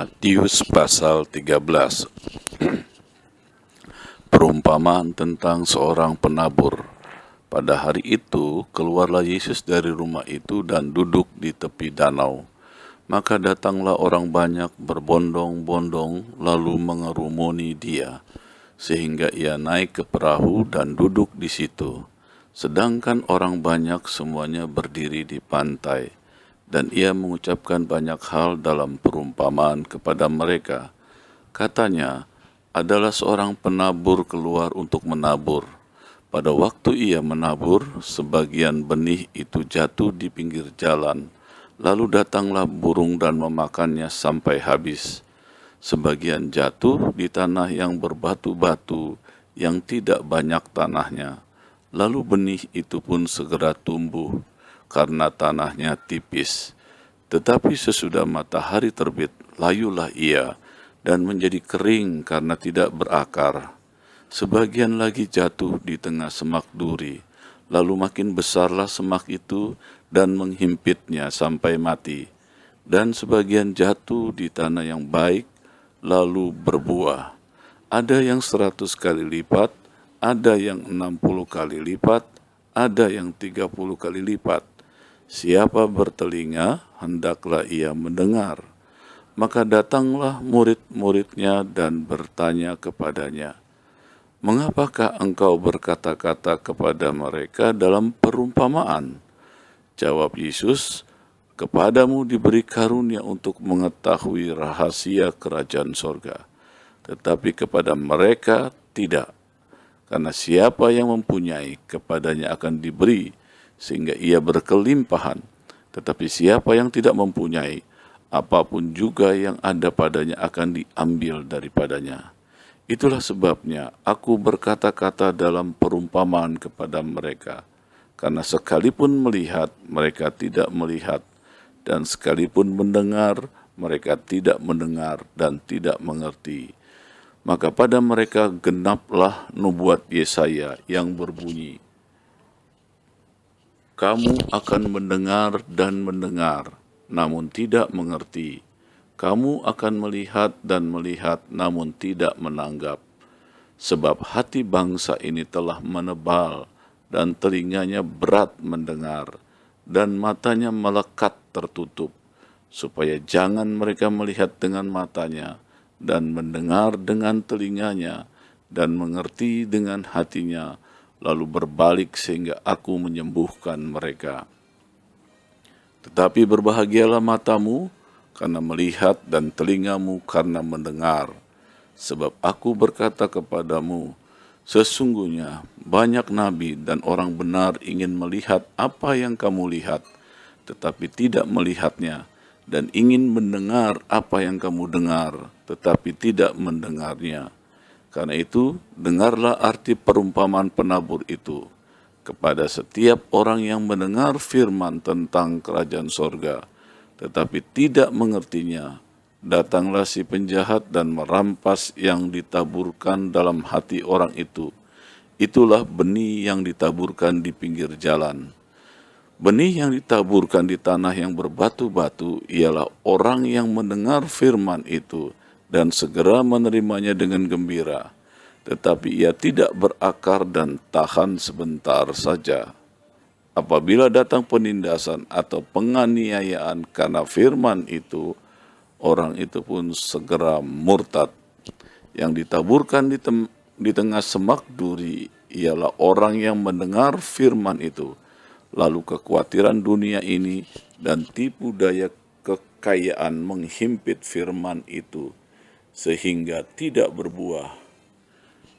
Matius pasal 13. Perumpamaan tentang seorang penabur. Pada hari itu, keluarlah Yesus dari rumah itu dan duduk di tepi danau. Maka datanglah orang banyak berbondong-bondong lalu mengerumuni dia, sehingga ia naik ke perahu dan duduk di situ. Sedangkan orang banyak semuanya berdiri di pantai. Dan ia mengucapkan banyak hal dalam perumpamaan kepada mereka. Katanya, adalah seorang penabur keluar untuk menabur. Pada waktu ia menabur, sebagian benih itu jatuh di pinggir jalan. Lalu datanglah burung dan memakannya sampai habis. Sebagian jatuh di tanah yang berbatu-batu, yang tidak banyak tanahnya. Lalu benih itu pun segera tumbuh, karena tanahnya tipis. Tetapi sesudah matahari terbit, layulah ia, dan menjadi kering karena tidak berakar. Sebagian lagi jatuh di tengah semak duri, lalu makin besarlah semak itu dan menghimpitnya sampai mati. Dan sebagian jatuh di tanah yang baik, lalu berbuah. Ada yang 100 kali lipat, ada yang 60 kali lipat, ada yang 30 kali lipat. Siapa bertelinga, hendaklah ia mendengar. Maka datanglah murid-muridnya dan bertanya kepadanya, "Mengapakah engkau berkata-kata kepada mereka dalam perumpamaan?" Jawab Yesus, "Kepadamu diberi karunia untuk mengetahui rahasia kerajaan sorga, tetapi kepada mereka tidak. Karena siapa yang mempunyai, kepadanya akan diberi, sehingga ia berkelimpahan. Tetapi siapa yang tidak mempunyai, apapun juga yang ada padanya akan diambil daripadanya. Itulah sebabnya aku berkata-kata dalam perumpamaan kepada mereka. Karena sekalipun melihat, mereka tidak melihat, dan sekalipun mendengar, mereka tidak mendengar dan tidak mengerti. Maka pada mereka genaplah nubuat Yesaya yang berbunyi, kamu akan mendengar dan mendengar, namun tidak mengerti. Kamu akan melihat dan melihat, namun tidak menanggap. Sebab hati bangsa ini telah menebal, dan telinganya berat mendengar, dan matanya melekat tertutup, supaya jangan mereka melihat dengan matanya, dan mendengar dengan telinganya, dan mengerti dengan hatinya, lalu berbalik sehingga aku menyembuhkan mereka. Tetapi berbahagialah matamu karena melihat dan telingamu karena mendengar. Sebab aku berkata kepadamu, sesungguhnya banyak nabi dan orang benar ingin melihat apa yang kamu lihat, tetapi tidak melihatnya, dan ingin mendengar apa yang kamu dengar, tetapi tidak mendengarnya. Karena itu, dengarlah arti perumpamaan penabur itu. Kepada setiap orang yang mendengar firman tentang kerajaan sorga, tetapi tidak mengertinya, datanglah si penjahat dan merampas yang ditaburkan dalam hati orang itu. Itulah benih yang ditaburkan di pinggir jalan. Benih yang ditaburkan di tanah yang berbatu-batu ialah orang yang mendengar firman itu, dan segera menerimanya dengan gembira, tetapi ia tidak berakar dan tahan sebentar saja. Apabila datang penindasan atau penganiayaan karena firman itu, orang itu pun segera murtad. Yang ditaburkan di tengah semak duri ialah orang yang mendengar firman itu, lalu kekhawatiran dunia ini dan tipu daya kekayaan menghimpit firman itu, sehingga tidak berbuah.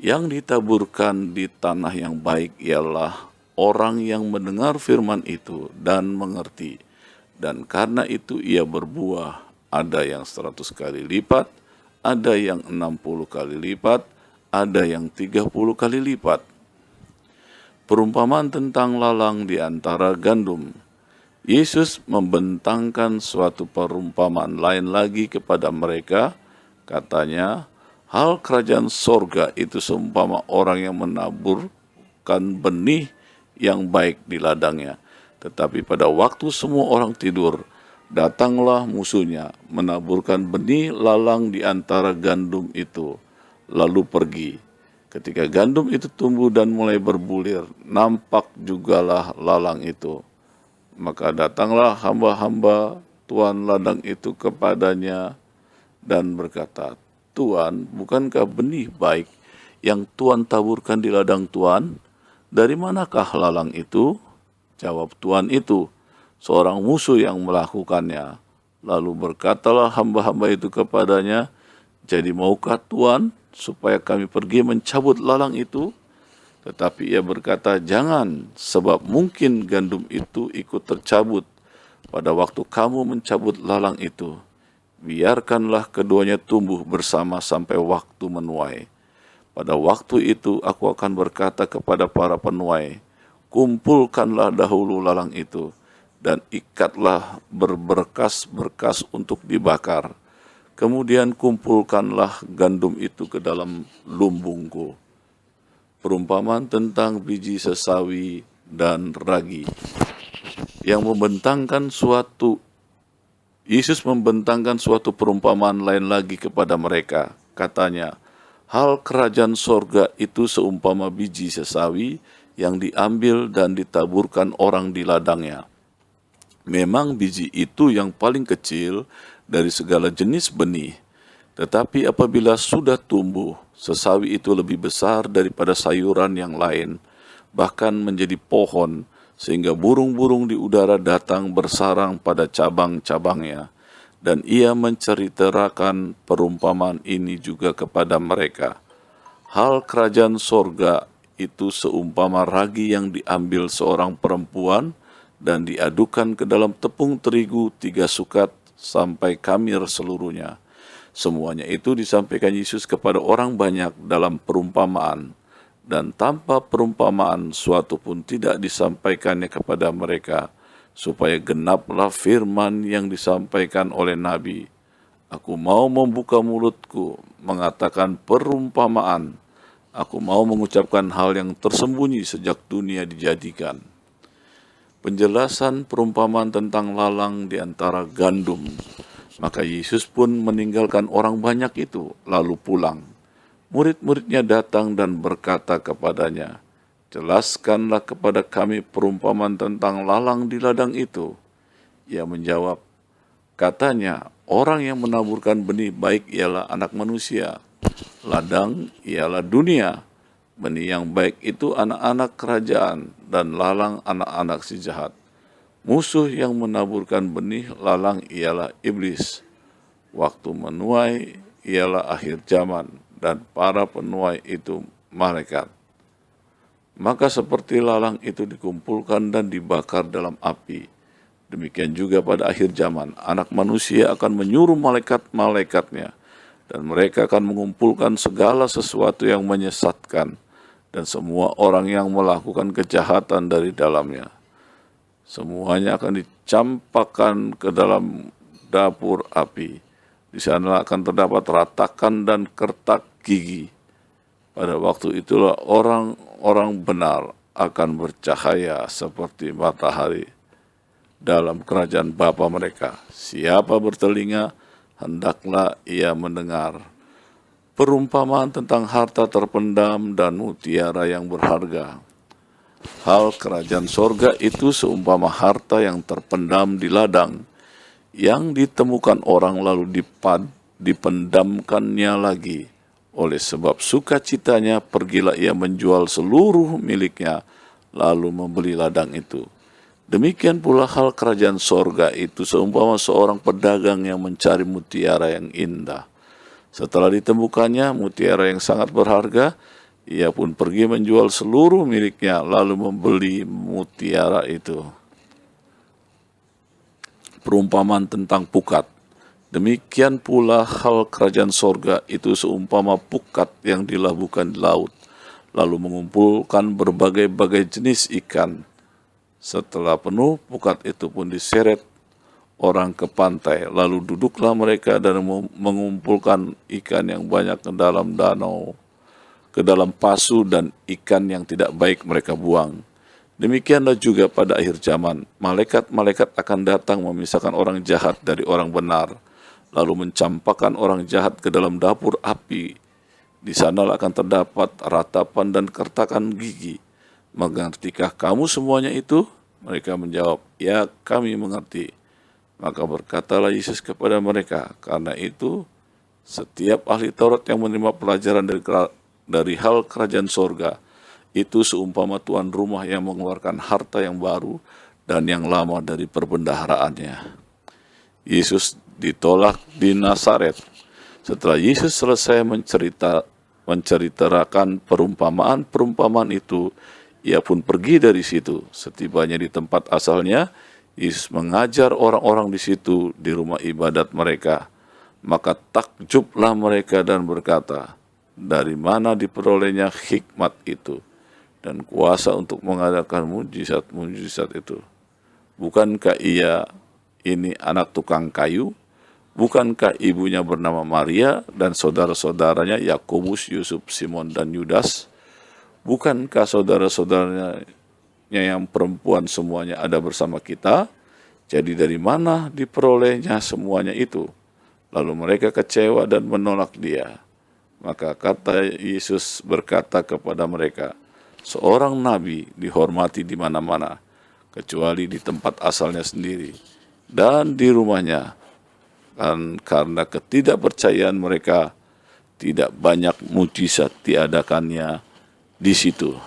Yang ditaburkan di tanah yang baik ialah orang yang mendengar firman itu dan mengerti, dan karena itu ia berbuah, ada yang 100 kali lipat, ada yang 60 kali lipat, ada yang 30 kali lipat. Perumpamaan tentang lalang di antara gandum. Yesus membentangkan suatu perumpamaan lain lagi kepada mereka. Katanya, hal kerajaan sorga itu seumpama orang yang menaburkan benih yang baik di ladangnya. Tetapi pada waktu semua orang tidur, Datanglah musuhnya, menaburkan benih lalang di antara gandum itu, lalu pergi. Ketika gandum itu tumbuh dan mulai berbulir, nampak jugalah lalang itu. Maka datanglah hamba-hamba tuan ladang itu kepadanya dan berkata, Tuan, bukankah benih baik yang Tuan taburkan di ladang Tuan? Dari manakah lalang itu? Jawab tuan itu, seorang musuh yang melakukannya. Lalu berkatalah hamba-hamba itu kepadanya, jadi maukah Tuan supaya kami pergi mencabut lalang itu? Tetapi ia berkata, jangan, sebab mungkin gandum itu ikut tercabut pada waktu kamu mencabut lalang itu. Biarkanlah keduanya tumbuh bersama sampai waktu menuai. Pada waktu itu aku akan berkata kepada para penuai, kumpulkanlah dahulu lalang itu, dan ikatlah berberkas-berkas untuk dibakar. Kemudian kumpulkanlah gandum itu ke dalam lumbungku. Perumpamaan tentang biji sesawi dan ragi. Yesus membentangkan suatu perumpamaan lain lagi kepada mereka. Katanya, hal kerajaan sorga itu seumpama biji sesawi yang diambil dan ditaburkan orang di ladangnya. Memang biji itu yang paling kecil dari segala jenis benih. Tetapi apabila sudah tumbuh, sesawi itu lebih besar daripada sayuran yang lain, bahkan menjadi pohon, sehingga burung-burung di udara datang bersarang pada cabang-cabangnya. Dan ia menceritakan perumpamaan ini juga kepada mereka. Hal kerajaan sorga itu seumpama ragi yang diambil seorang perempuan dan diadukan ke dalam tepung terigu 3 sukat sampai kamir seluruhnya. Semuanya itu disampaikan Yesus kepada orang banyak dalam perumpamaan, dan tanpa perumpamaan suatu pun tidak disampaikannya kepada mereka, supaya genaplah firman yang disampaikan oleh Nabi. Aku mau membuka mulutku, mengatakan perumpamaan. Aku mau mengucapkan hal yang tersembunyi sejak dunia dijadikan. Penjelasan perumpamaan tentang lalang di antara gandum. Maka Yesus pun meninggalkan orang banyak itu, lalu pulang. Murid-muridnya datang dan berkata kepadanya, jelaskanlah kepada kami perumpamaan tentang lalang di ladang itu. Ia menjawab, katanya, orang yang menaburkan benih baik ialah anak manusia. Ladang ialah dunia. Benih yang baik itu anak-anak kerajaan, dan lalang anak-anak si jahat. Musuh yang menaburkan benih lalang ialah iblis. Waktu menuai ialah akhir zaman, dan para penuai itu malaikat. Maka seperti lalang itu dikumpulkan dan dibakar dalam api, demikian juga pada akhir zaman, anak manusia akan menyuruh malaikat-malaikatnya, dan mereka akan mengumpulkan segala sesuatu yang menyesatkan, dan semua orang yang melakukan kejahatan dari dalamnya. Semuanya akan dicampakkan ke dalam dapur api. Di sana akan terdapat ratakan dan kertak gigi. Pada waktu itulah orang-orang benar akan bercahaya seperti matahari dalam kerajaan Bapa mereka. Siapa bertelinga, hendaklah ia mendengar. Perumpamaan tentang harta terpendam dan mutiara yang berharga. Hal kerajaan sorga itu seumpama harta yang terpendam di ladang, yang ditemukan orang lalu dipendamkannya lagi. Oleh sebab sukacitanya pergilah ia menjual seluruh miliknya, lalu membeli ladang itu. Demikian pula hal kerajaan sorga itu seumpama seorang pedagang yang mencari mutiara yang indah. Setelah ditemukannya mutiara yang sangat berharga, ia pun pergi menjual seluruh miliknya, lalu membeli mutiara itu. Perumpamaan tentang pukat. Demikian pula hal kerajaan sorga itu seumpama pukat yang dilabuhkan di laut, lalu mengumpulkan berbagai-bagai jenis ikan. Setelah penuh, pukat itu pun diseret orang ke pantai, lalu duduklah mereka dan mengumpulkan ikan yang banyak ke dalam danau, ke dalam pasu, dan ikan yang tidak baik mereka buang. Demikianlah juga pada akhir zaman, malaikat-malaikat akan datang memisahkan orang jahat dari orang benar, lalu mencampakkan orang jahat ke dalam dapur api. Di sanalah akan terdapat ratapan dan kertakan gigi. Mengertikah kamu semuanya itu? Mereka menjawab, ya kami mengerti. Maka berkatalah Yesus kepada mereka, karena itu setiap ahli Taurat yang menerima pelajaran dari hal kerajaan sorga, itu seumpama tuan rumah yang mengeluarkan harta yang baru dan yang lama dari perbendaharaannya. Yesus ditolak di Nazaret. Setelah Yesus selesai menceritakan perumpamaan itu, ia pun pergi dari situ. Setibanya di tempat asalnya, Yesus mengajar orang-orang di situ di rumah ibadat mereka. Maka takjublah mereka dan berkata, dari mana diperolehnya hikmat itu dan kuasa untuk mengadakan mujizat-mujizat itu? Bukankah ia ini anak tukang kayu? Bukankah ibunya bernama Maria dan saudara-saudaranya Yakobus, Yusuf, Simon, dan Yudas? Bukankah saudara-saudaranya yang perempuan semuanya ada bersama kita? Jadi dari mana diperolehnya semuanya itu? Lalu mereka kecewa dan menolak dia. Maka kata Yesus berkata kepada mereka, seorang nabi dihormati di mana-mana, kecuali di tempat asalnya sendiri dan di rumahnya. Dan karena ketidakpercayaan mereka, tidak banyak mujizat diadakannya di situ.